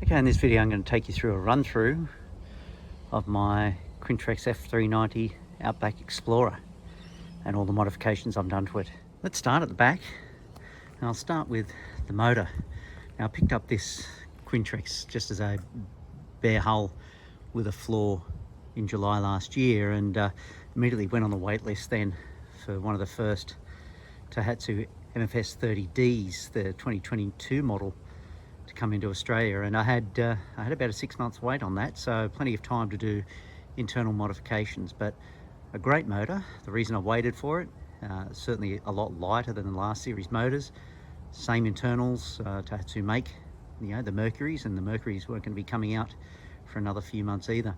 Okay, in this video I'm going to take you through a run through of my Quintrex F390 Outback Explorer and all the modifications I've done to it. Let's start at the back, and I'll start with the motor. Now I picked up this Quintrex just as a bare hull with a floor in July last year, and immediately went on the wait list then for one of the first Tohatsu MFS30Ds, the 2022 model, to come into Australia, and I had about a 6 months wait on that, so plenty of time to do internal modifications. But a great motor. The reason I waited for it, certainly a lot lighter than the last series motors, same internals. Tohatsu make, you know, the Mercuries, and the Mercuries weren't going to be coming out for another few months either.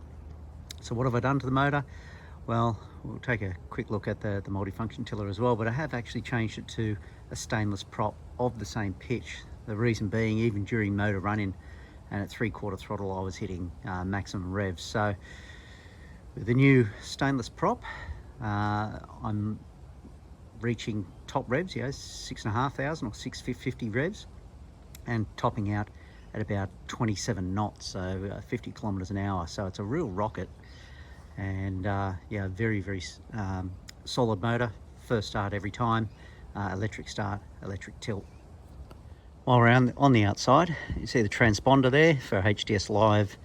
So what have I done to the motor? Well, we'll take a quick look at the multifunction tiller as well, but I have actually changed it to a stainless prop of the same pitch. The reason being, even during motor running and at 3/4 throttle, I was hitting maximum revs. So with the new stainless prop, I'm reaching top revs, 6,500 or 650 revs, and topping out at about 27 knots, so 50 kilometers an hour. So it's a real rocket, and very solid motor. First start every time, electric start, electric tilt. While we're on the outside, you see the transponder there for HDS Live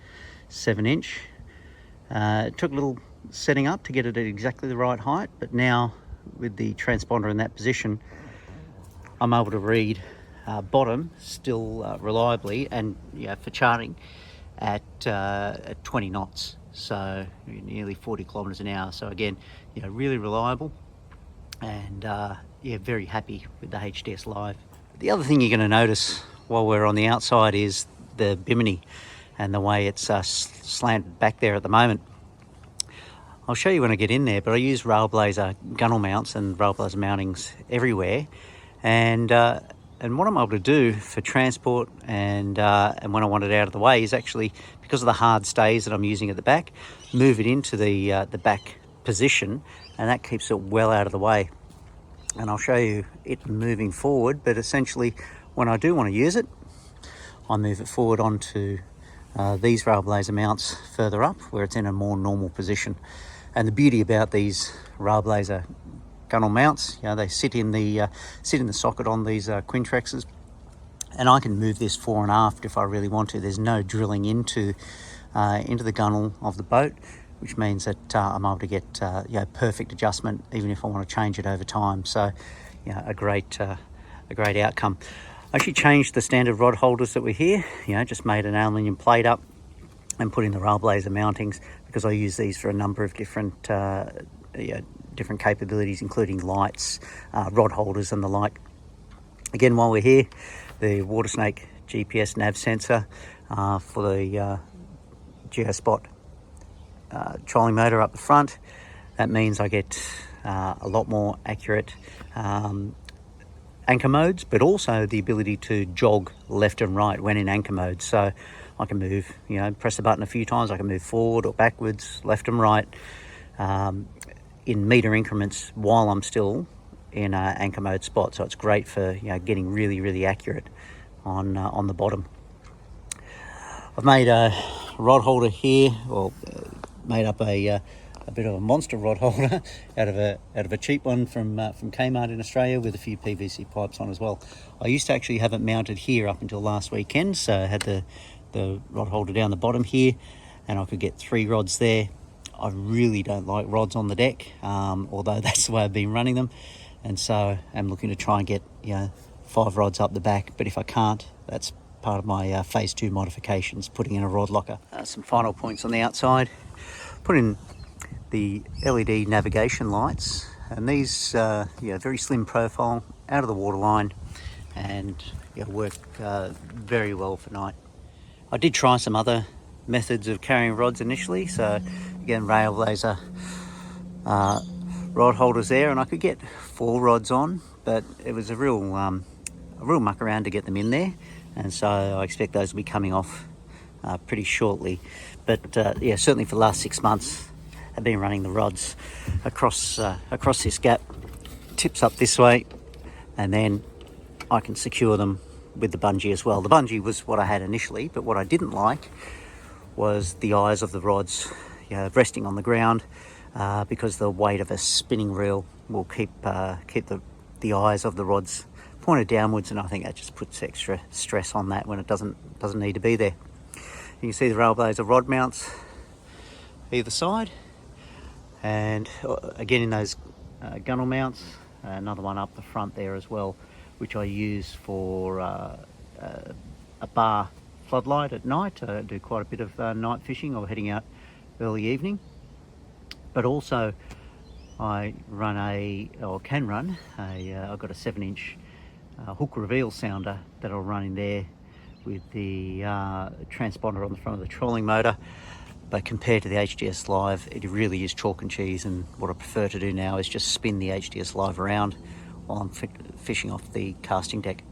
7-inch. It took a little setting up to get it at exactly the right height, but now with the transponder in that position, I'm able to read bottom still reliably, and for charting at 20 knots, so nearly 40 kilometers an hour. So again, really reliable, and very happy with the HDS Live. The other thing you're going to notice while we're on the outside is the Bimini and the way it's slanted back there at the moment. I'll show you when I get in there, but I use Railblaza gunnel mounts and Railblaza mountings everywhere, and what I'm able to do for transport and when I want it out of the way is actually, because of the hard stays that I'm using at the back, move it into the back position, and that keeps it well out of the way. And I'll show you it moving forward, but essentially when I do want to use it, I move it forward onto these Railblaza mounts further up, where it's in a more normal position. And the beauty about these Railblaza gunnel mounts, they sit in the socket on these Quintrexes, and I can move this fore and aft if I really want to. There's no drilling into the gunnel of the boat, which means that I'm able to get perfect adjustment even if I want to change it over time. So a great outcome. I actually changed the standard rod holders that were here, just made an aluminium plate up and put in the Railblaza mountings, because I use these for a number of different different capabilities, including lights, rod holders and the like. Again, while we're here, the watersnake GPS nav sensor for the geospot trolling motor up the front. That means I get a lot more accurate anchor modes, but also the ability to jog left and right when in anchor mode. So I can move, press the button a few times, I can move forward or backwards, left and right, in meter increments while I'm still in anchor mode spot. So it's great for getting really accurate on the bottom. I've made a rod holder here, or made up a bit of a monster rod holder out of a cheap one from Kmart in Australia, with a few PVC pipes on as well. I used to actually have it mounted here up until last weekend, so I had the rod holder down the bottom here, and I could get 3 rods there. I really don't like rods on the deck, although that's the way I've been running them, and so I'm looking to try and get 5 rods up the back. But if I can't, that's part of my phase 2 modifications, putting in a rod locker. Some final points on the outside. Put in the LED navigation lights, and these very slim profile, out of the waterline, and work very well for night. I did try some other methods of carrying rods initially, so again, Railblaza rod holders there, and I could get 4 rods on, but it was a real muck around to get them in there, and so I expect those will be coming off pretty shortly. But certainly for the last 6 months I've been running the rods across this gap, tips up this way, and then I can secure them with the bungee as well. The bungee was what I had initially, but what I didn't like was the eyes of the rods, resting on the ground, because the weight of a spinning reel will keep the eyes of the rods pointed downwards, and I think that just puts extra stress on that when it doesn't need to be there. You can see the Railblaza rod mounts either side, and again in those gunnel mounts, another one up the front there as well, which I use for a bar floodlight at night. I do quite a bit of night fishing or heading out early evening, but also I can run I've got a 7-inch hook reveal sounder that I'll run in there with the transponder on the front of the trolling motor. But compared to the HDS Live, it really is chalk and cheese, and what I prefer to do now is just spin the HDS Live around while I'm fishing off the casting deck.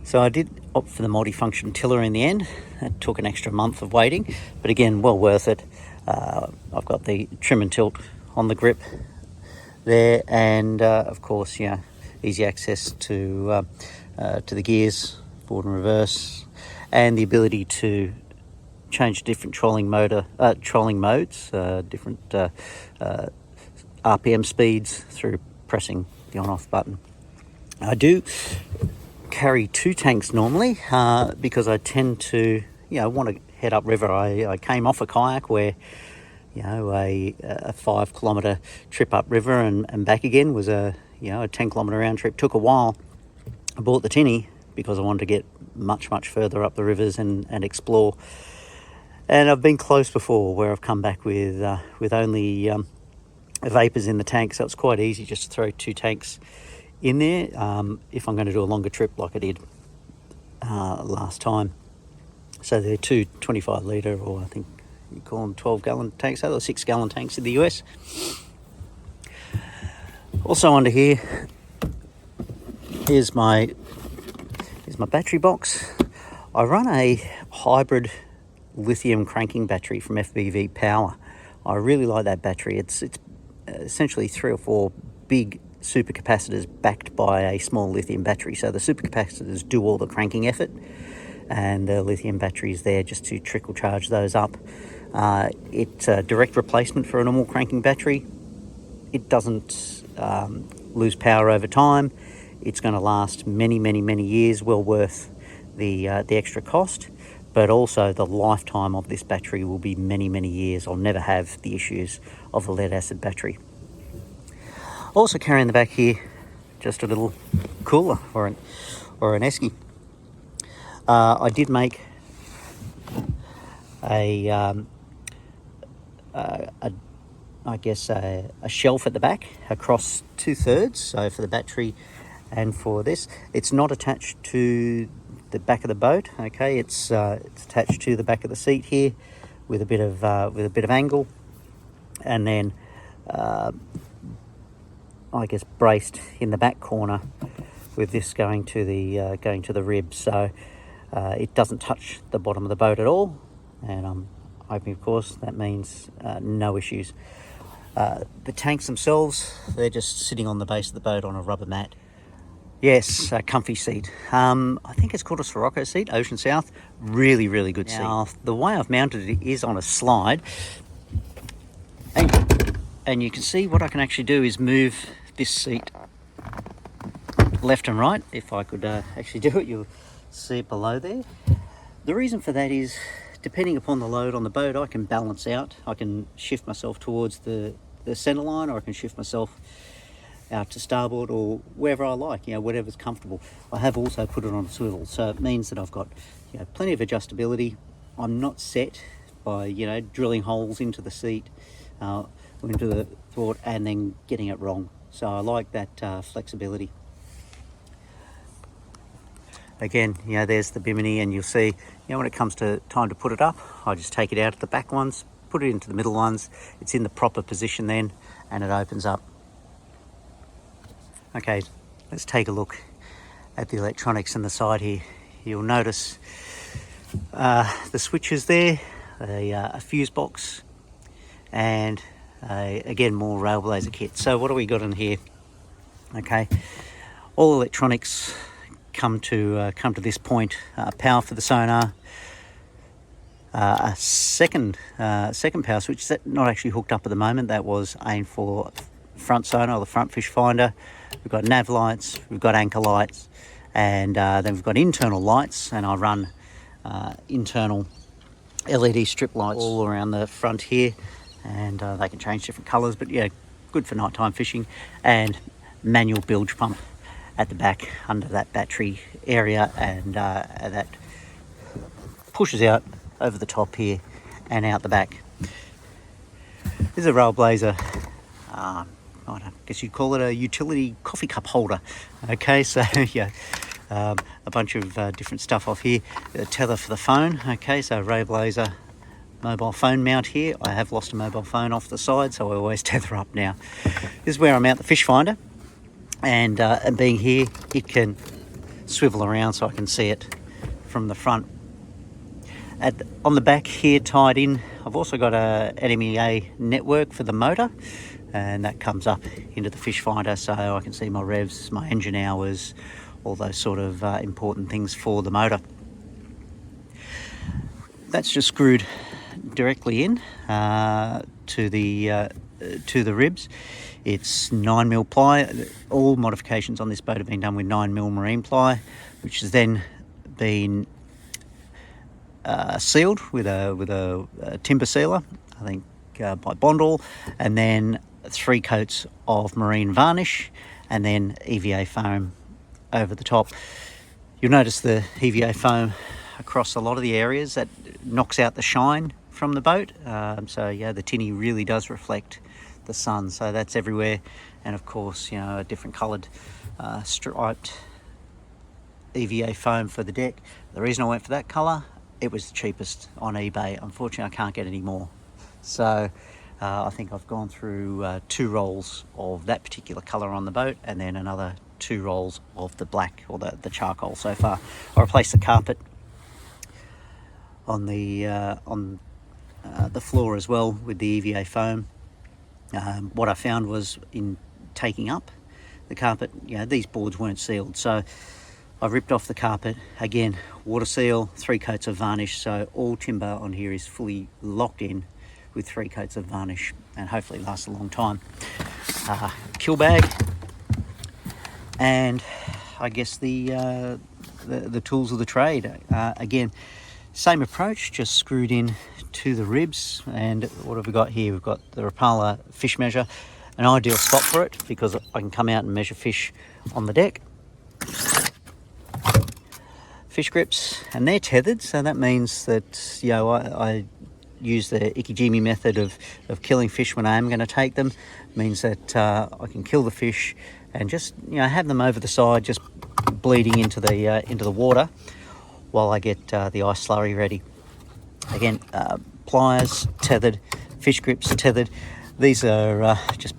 So I did opt for the multi-function tiller in the end. It took an extra month of waiting, but again, well worth it. I've got the trim and tilt on the grip there, and of course, easy access to the gears, forward and reverse, and the ability to change different trolling modes, different RPM speeds through pressing the on-off button. I do carry 2 tanks normally because I tend to want to head upriver. I came off a kayak where a 5-kilometre trip upriver and back again was a 10-kilometre round trip. Took a while. I bought the Tinny because I wanted to get much further up the rivers and explore. And I've been close before where I've come back with only vapors in the tank, so it's quite easy just to throw 2 tanks in there if I'm going to do a longer trip like I did last time. So they're 2 25 litre, or I think you call them 12-gallon tanks, or 6-gallon tanks in the US. Also under here is my battery box. I run a hybrid lithium cranking battery from FBV Power. I really like that battery. It's essentially 3 or 4 big supercapacitors backed by a small lithium battery. So the supercapacitors do all the cranking effort, and the lithium battery is there just to trickle charge those up. It's a direct replacement for a normal cranking battery. It doesn't lose power over time. It's going to last many years, well worth the extra cost. But also the lifetime of this battery will be many years. I'll never have the issues of the lead acid battery. Also carrying in the back here, just a little cooler or an esky. I did make a shelf at the back across 2/3, so for the battery and for this. It's not attached to the back of the boat. Okay, it's attached to the back of the seat here with a bit of angle, and then braced in the back corner with this going to the rib, so it doesn't touch the bottom of the boat at all. And I'm hoping, of course, that means no issues. The tanks themselves, they're just sitting on the base of the boat on a rubber mat. Yes, a comfy seat. I think it's called a Sirocco seat, Ocean South. Really good seat. Now, the way I've mounted it is on a slide. And you can see what I can actually do is move this seat left and right. If I could actually do it, you'll see it below there. The reason for that is, depending upon the load on the boat, I can balance out. I can shift myself towards the center line, or I can shift myself out to starboard, or wherever I like, whatever's comfortable. I have also put it on a swivel, so it means that I've got plenty of adjustability. I'm not set by drilling holes into the seat, into the thwart, and then getting it wrong. So I like that flexibility. Again, there's the Bimini, and you'll see, when it comes to time to put it up, I just take it out of the back ones, put it into the middle ones. It's in the proper position then, and it opens up. Okay, let's take a look at the electronics on the side here. You'll notice the switches there, a fuse box, and again, more Railblaza kit. So what do we got in here? Okay, all electronics come to this point. Power for the sonar, a second power switch is not actually hooked up at the moment. That was aimed for front sonar, the front fish finder. We've got nav lights, we've got anchor lights, and then we've got internal lights, and I run internal LED strip lights all around the front here, and they can change different colours, but yeah, good for nighttime fishing. And manual bilge pump at the back under that battery area, and that pushes out over the top here and out the back. This is a Railblaza, I guess you'd call it a utility coffee cup holder. Okay, so yeah, a bunch of different stuff off here. A tether for the phone. Okay, so Railblaza mobile phone mount here. I have lost a mobile phone off the side, so I always tether up now. This is where I mount the fish finder, and being here, it can swivel around so I can see it from the front. On the back here, tied in, I've also got a NMEA network for the motor, and that comes up into the fish finder, so I can see my revs, my engine hours, all those sort of important things for the motor. That's just screwed directly in to the ribs. It's 9mm ply. All modifications on this boat have been done with 9mm marine ply, which has then been sealed with a timber sealer, I think by Bondall, and then 3 coats of marine varnish, and then EVA foam over the top. You'll notice the EVA foam across a lot of the areas. That knocks out the shine from the boat. So yeah, the tinny really does reflect the sun, so that's everywhere. And of course, you know, a different coloured striped EVA foam for the deck. The reason I went for that colour, it was the cheapest on eBay. Unfortunately, I can't get any more. So I think I've gone through 2 rolls of that particular colour on the boat, and then another 2 rolls of the black, or the charcoal so far. I replaced the carpet on the floor as well with the EVA foam. What I found was, in taking up the carpet, you know, these boards weren't sealed, so I ripped off the carpet again, water seal, 3 coats of varnish, so all timber on here is fully locked in with 3 coats of varnish, and hopefully lasts a long time. Kill bag, and I guess the tools of the trade. Again, same approach, just screwed in to the ribs. And what have we got here? We've got the Rapala fish measure, an ideal spot for it because I can come out and measure fish on the deck. Fish grips, and they're tethered, so that means that, you know, I use the ikijimi method of killing fish when I am going to take them. It means that I can kill the fish and just, you know, have them over the side, just bleeding into the water while I get the ice slurry ready. Again, pliers tethered, fish grips tethered. These are just,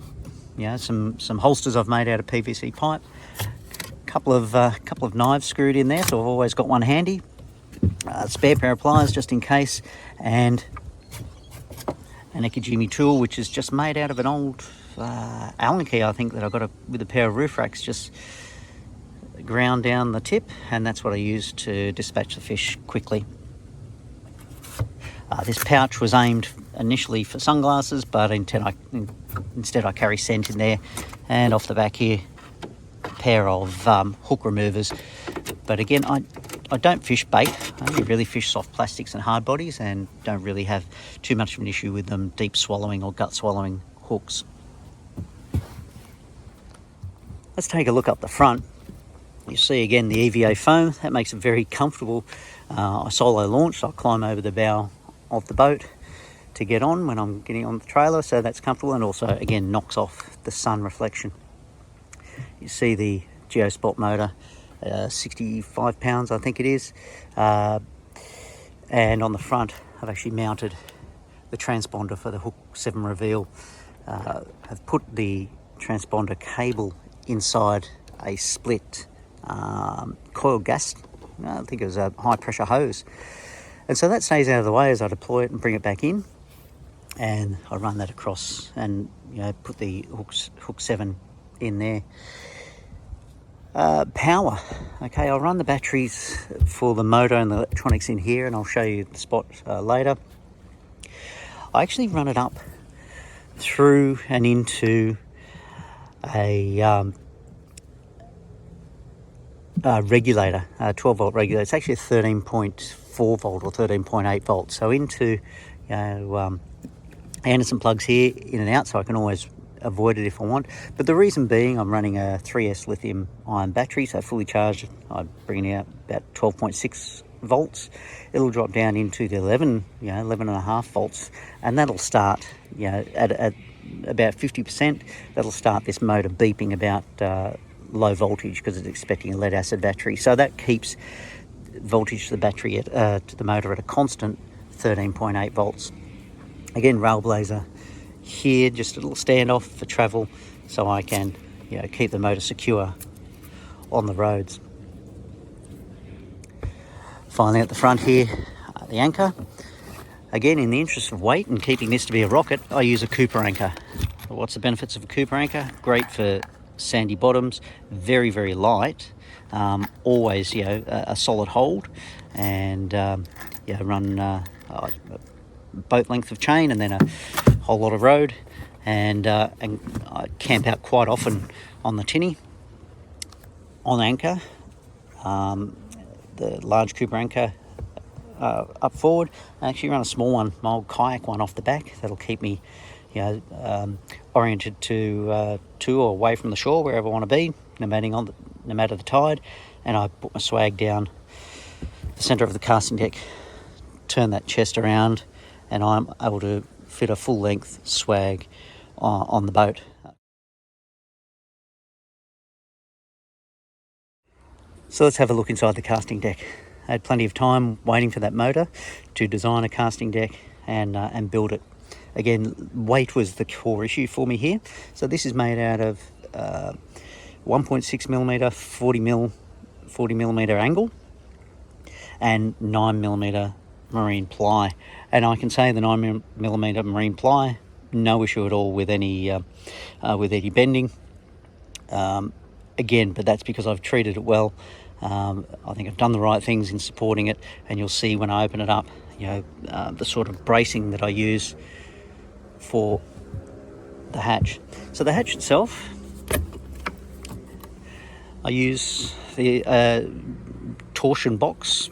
you know, some holsters I've made out of PVC pipe. Couple of knives screwed in there, so I've always got one handy. Spare pair of pliers just in case, and an ikijimi tool, which is just made out of an old Allen key, I think, that I got with a pair of roof racks. Just ground down the tip, and that's what I use to dispatch the fish quickly. This pouch was aimed initially for sunglasses, but instead I carry scent in there, and off the back here, a pair of hook removers. But again, I don't fish bait. I only really fish soft plastics and hard bodies, and don't really have too much of an issue with them deep swallowing or gut swallowing hooks. Let's take a look up the front. You see again the EVA foam. That makes it very comfortable. I solo launch, so I climb over the bow of the boat to get on when I'm getting on the trailer, so that's comfortable, and also again knocks off the sun reflection. You see the geospot motor, 65 pounds I think it is, and on the front I've actually mounted the transponder for the Hook 7 reveal. I've put the transponder cable inside a split coil gas, I think it was a high pressure hose, and so that stays out of the way as I deploy it and bring it back in, and I run that across and, you know, put the Hook 7 in there. Power. Okay, I'll run the batteries for the motor and the electronics in here, and I'll show you the spot later. I actually run it up through and into a regulator, a 12 volt regulator. It's actually a 13.4 volt or 13.8 volt. So into, Anderson plugs here in and out, so I can always avoid it if I want. But the reason being, I'm running a 3S lithium ion battery, so fully charged, I'm bringing out about 12.6 volts. It'll drop down into the 11.5 volts, and that'll start, at about 50%. That'll start this motor beeping about low voltage because it's expecting a lead acid battery. So that keeps voltage to the battery to the motor at a constant 13.8 volts. Again, Railblaza here, just a little standoff for travel, so I can keep the motor secure on the roads. Finally, at the front here, the anchor. Again, in the interest of weight and keeping this to be a rocket, I use a Cooper anchor. What's the benefits of a Cooper anchor? Great for sandy bottoms, very, very light, always a solid hold, and run a boat length of chain and then a whole lot of road, and I camp out quite often on the Tinnie on anchor, the large Cooper anchor up forward. I actually run a small one, my old kayak one, off the back. That'll keep me oriented to or away from the shore, wherever I want to be, no matter the tide. And I put my swag down the centre of the casting deck, turn that chest around, and I'm able to fit a full length swag on the boat. So let's have a look inside the casting deck. I had plenty of time waiting for that motor to design a casting deck and build it. Again, weight was the core issue for me here. So this is made out of 1.6 millimeter, 40 millimeter angle, and 9 millimeter marine ply. And I can say the 9 millimeter marine ply, no issue at all with any bending. Again, but that's because I've treated it well. I think I've done the right things in supporting it, and you'll see when I open it up, the sort of bracing that I use for the hatch. So the hatch itself, I use the torsion box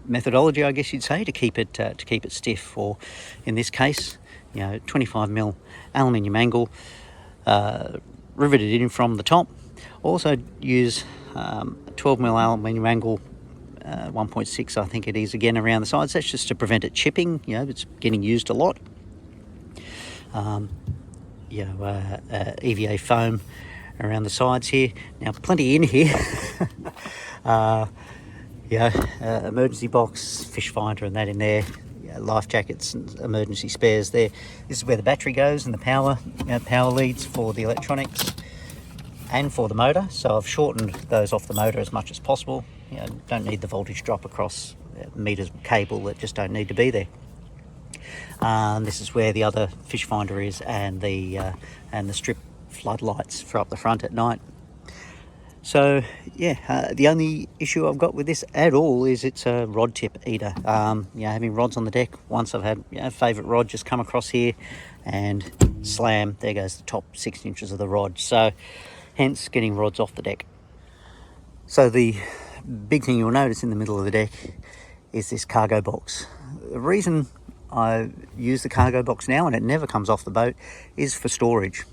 methodology, I guess you'd say, to keep it stiff, or in this case, 25 mil aluminium angle riveted in from the top. Also use 12 mil aluminium angle, 1.6 I think it is, again around the sides. That's just to prevent it chipping. It's getting used a lot. EVA foam around the sides here. Now plenty in here. Emergency box, fish finder and that in there. Life jackets and emergency spares there. This is where the battery goes and the power leads for the electronics and for the motor. So I've shortened those off the motor as much as possible. Don't need the voltage drop across meters of cable that just don't need to be there. This is where the other fish finder is, and the strip floodlights for up the front at night. So the only issue I've got with this at all is it's a rod tip eater. Having rods on the deck, once I've had favourite rod just come across here and slam, there goes the top 6 inches of the rod. So hence getting rods off the deck. So the big thing you'll notice in the middle of the deck is this cargo box. The reason I use the cargo box now, and it never comes off the boat, is for storage.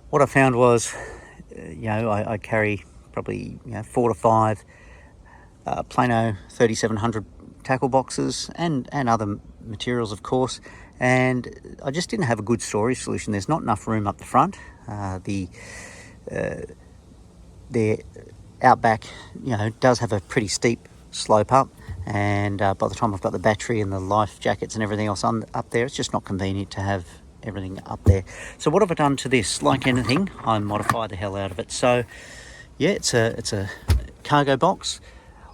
What I found was, I carry probably 4 to 5 Plano 3700 tackle boxes and other materials, of course, and I just didn't have a good storage solution. There's not enough room up the front. The Outback, does have a pretty steep slope up, and by the time I've got the battery and the life jackets and everything else up there, it's just not convenient to have everything up there. So what have I done to this? Like anything, I modify the hell out of it. So it's a cargo box.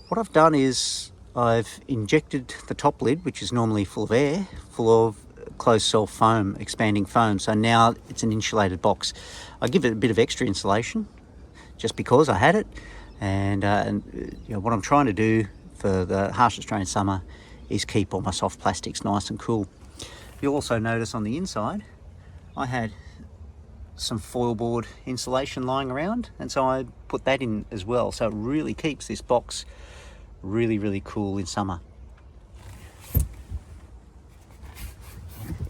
What I've done is I've injected the top lid, which is normally full of air, full of closed cell foam, expanding foam. So now it's an insulated box. I give it a bit of extra insulation just because I had it, And you know, what I'm trying to do for the harsh Australian summer is keep all my soft plastics nice and cool. You'll also notice on the inside I had some foil board insulation lying around, and so I put that in as well, so it really keeps this box really cool in summer.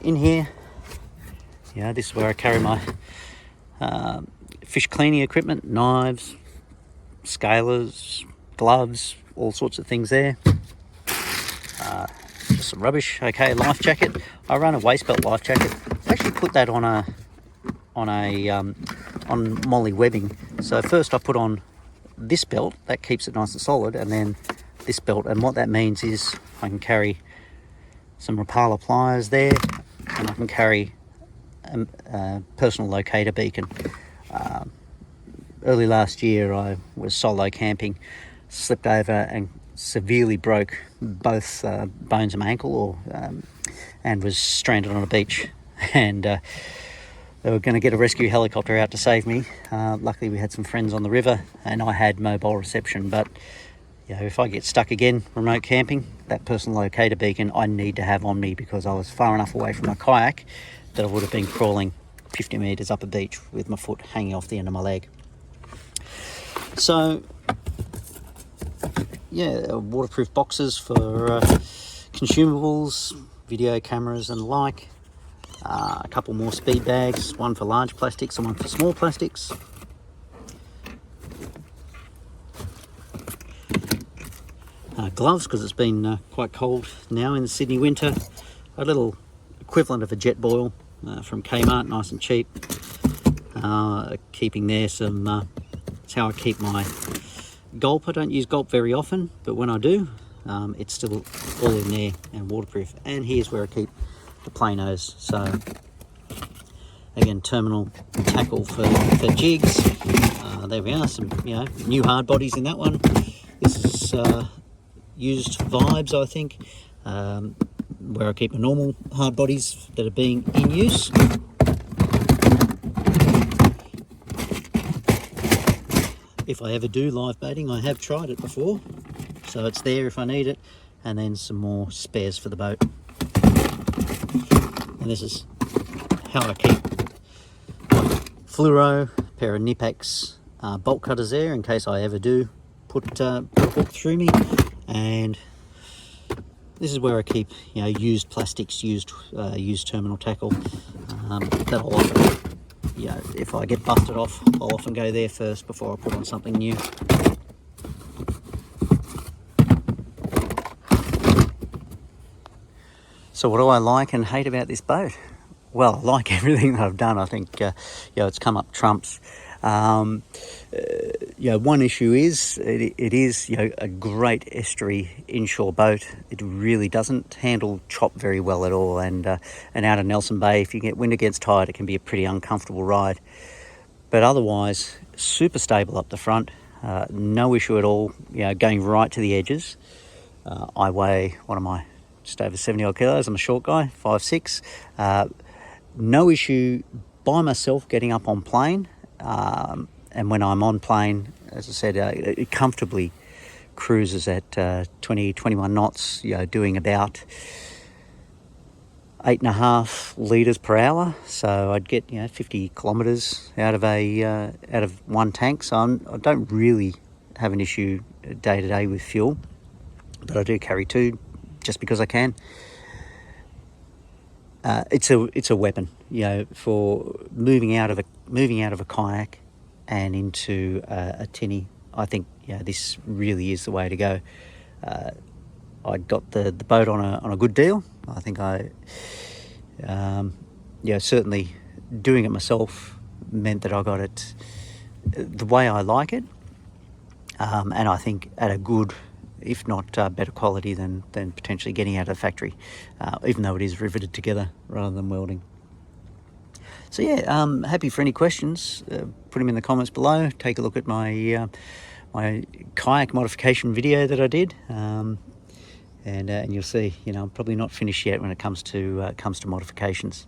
In here, yeah, this is where I carry my fish cleaning equipment, knives, scalers, gloves, all sorts of things there. Just some rubbish. Okay, life jacket. I run a waist belt life jacket. I actually put that on molly webbing. So first I put on this belt, that keeps it nice and solid, and then this belt. And what that means is I can carry some Rapala pliers there, and I can carry a personal locator beacon. Early last year I was solo camping, slipped over and severely broke both bones of my ankle, and was stranded on a beach, and they were going to get a rescue helicopter out to save me. Luckily we had some friends on the river and I had mobile reception, but you know, if I get stuck again remote camping, that personal locator beacon I need to have on me, because I was far enough away from my kayak that I would have been crawling 50 metres up a beach with my foot hanging off the end of my leg. So yeah, waterproof boxes for consumables, video cameras and the like. A couple more speed bags, one for large plastics and one for small plastics. Gloves, because it's been quite cold now in the Sydney winter. A little equivalent of a jet boil from Kmart, nice and cheap. Keeping there some, it's how I keep my gulp. I don't use gulp very often, but when I do, it's still all in there and waterproof. And here's where I keep the planos. So again, terminal tackle for jigs. There we are, some new hard bodies in that one. This is used vibes, I think, where I keep my normal hard bodies that are being in use. If I ever do live baiting, I have tried it before, so it's there if I need it. And then some more spares for the boat. And this is how I keep fluoro, pair of Nipex bolt cutters there in case I ever do put a hook through me. And this is where I keep used plastics, used terminal tackle. That'll often, if I get busted off, I'll often go there first before I put on something new. So what do I like and hate about this boat? Well, I like everything that I've done. I think it's come up trumps. One issue is it is a great estuary inshore boat. It really doesn't handle chop very well at all, and out of Nelson Bay, if you get wind against tide, it can be a pretty uncomfortable ride. But otherwise, super stable up the front, no issue at all. Going right to the edges. I weigh, what am I? Just over 70 odd kilos. I'm a short guy, 5'6". No issue by myself getting up on plane. And when I'm on plane, as I said, it comfortably cruises at 20-21 knots, doing about 8.5 litres per hour. So I'd get 50 kilometres out of one tank. So I don't really have an issue day to day with fuel, but I do carry two just because I can. It's a weapon, for moving out of a kayak and into a tinny. I think this really is the way to go. I got the boat on a good deal. I think certainly doing it myself meant that I got it the way I like it, and I think at a good, if not better quality than potentially getting out of the factory, even though it is riveted together rather than welding. So happy for any questions. Put them in the comments below. Take a look at my my kayak modification video that I did, and you'll see I'm probably not finished yet when it comes to modifications.